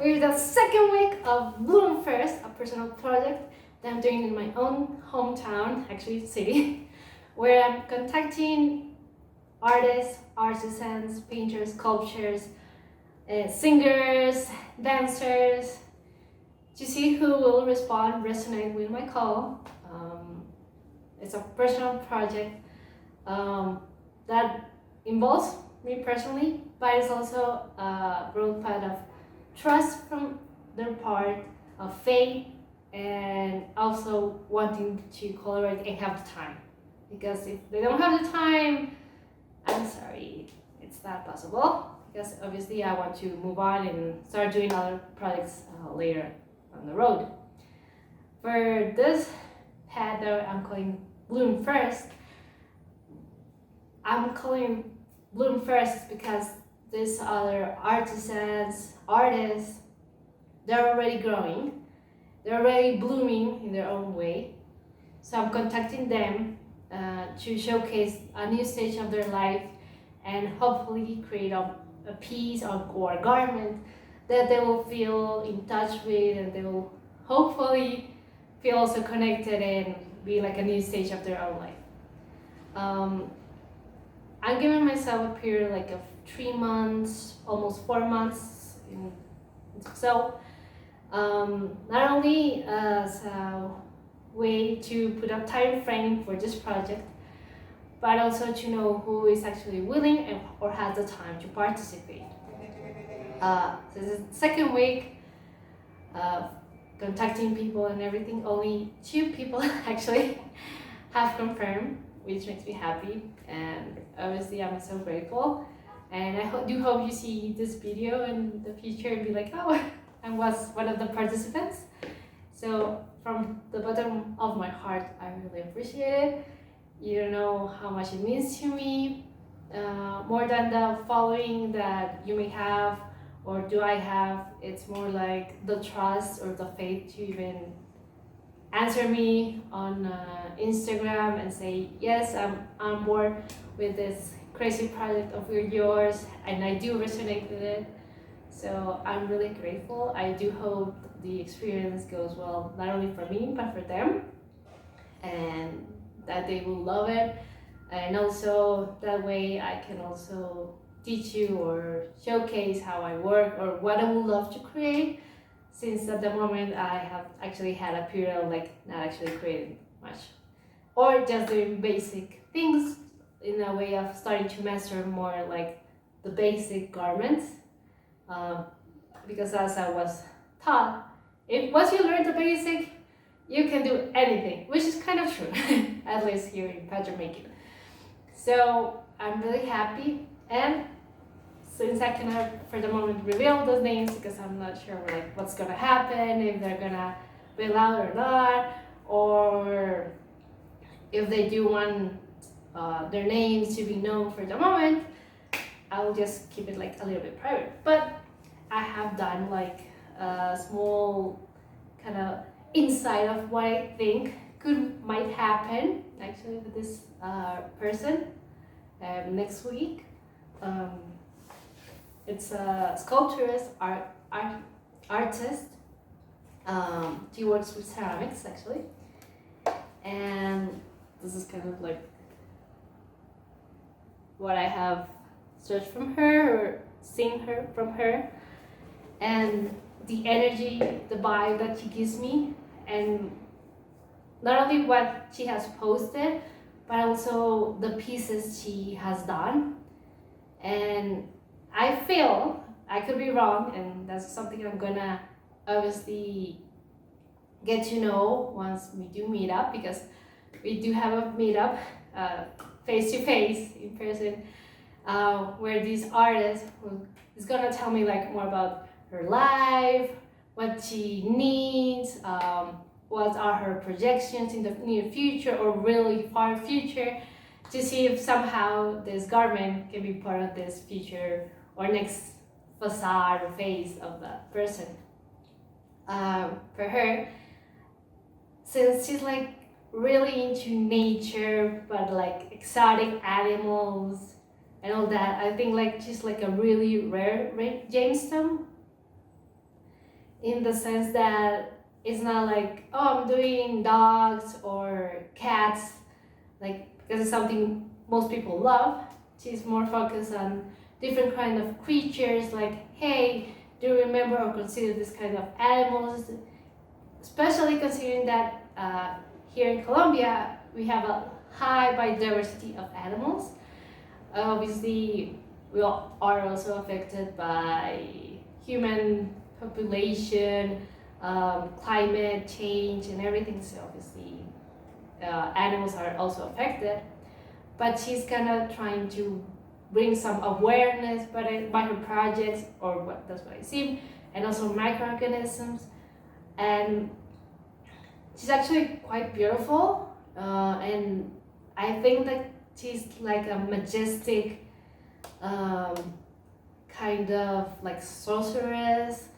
We're the second week of Bloom First, a personal project that I'm doing in my own hometown, actually city, where I'm contacting artists, artisans, painters, sculptors, singers, dancers, to see who will respond, resonate with my call. It's a personal project that involves me personally, but it's also a broad part of trust from their part, of faith, and also wanting to collaborate and have the time. Because if they don't have the time, I'm sorry, it's not possible. Because obviously I want to move on and start doing other projects later on the road. For this pad that I'm calling Bloom First, I'm calling Bloom First because these other artisans, artists, they're already growing, they're already blooming in their own way. So I'm contacting them to showcase a new stage of their life and hopefully create a piece or a garment that they will feel in touch with, and they will hopefully feel also connected and be like a new stage of their own life. I'm giving myself a period like of 3 months, almost 4 months. So not only as a way to put a time frame for this project, but also to know who is actually willing or has the time to participate. This is the second week of contacting people and everything. Only 2 people actually have confirmed, which makes me happy, and obviously I'm so grateful. And I do hope you see this video in the future and be like, oh, I was one of the participants. So from the bottom of my heart, I really appreciate it. You don't know how much it means to me, more than the following that you may have or do I have. It's more like the trust or the faith to even answer me on Instagram and say, yes, I'm on board with this crazy project of yours, and I do resonate with it. So I'm really grateful. I do hope the experience goes well, not only for me, but for them, and that they will love it. And also that way I can also teach you or showcase how I work or what I would love to create, since at the moment I have actually had a period of like not actually creating much or just doing basic things in a way of starting to master more like the basic garments, because as I was taught, if once you learn the basic, you can do anything, which is kind of true, at least here in pattern making. So I'm really happy, and since I cannot for the moment reveal those names because I'm not sure like what's gonna happen, if they're gonna be allowed or not, or if they do want their names to be known for the moment, I'll just keep it like a little bit private. But I have done like a small kind of insight of what I think might happen actually with this person next week. It's a sculpturist, artist. She works with ceramics actually, and this is kind of like what I have searched from her or seen her from her, and the energy, the vibe that she gives me, and not only what she has posted, but also the pieces she has done. And I feel, I could be wrong, and that's something I'm gonna obviously get to know once we do meet up, because we do have a meetup face to face in person, where this artist is gonna tell me like more about her life, what she needs, what are her projections in the near future or really far future, to see if somehow this garment can be part of this future or next facade or phase of that person. For her, since she's like really into nature, but like exotic animals and all that, I think like she's like a really rare gemstone. in the sense that it's not like, oh, I'm doing dogs or cats, like because it's something most people love. She's more focused on different kind of creatures, like, hey, do you remember or consider this kind of animals? Especially considering that here in Colombia we have a high biodiversity of animals. Obviously, we are also affected by human population, climate change, and everything. So obviously, animals are also affected. But she's kind of trying to bring some awareness by her projects, or what that's what I see, and also microorganisms. And she's actually quite beautiful, and I think that she's like a majestic, um, kind of like sorceress,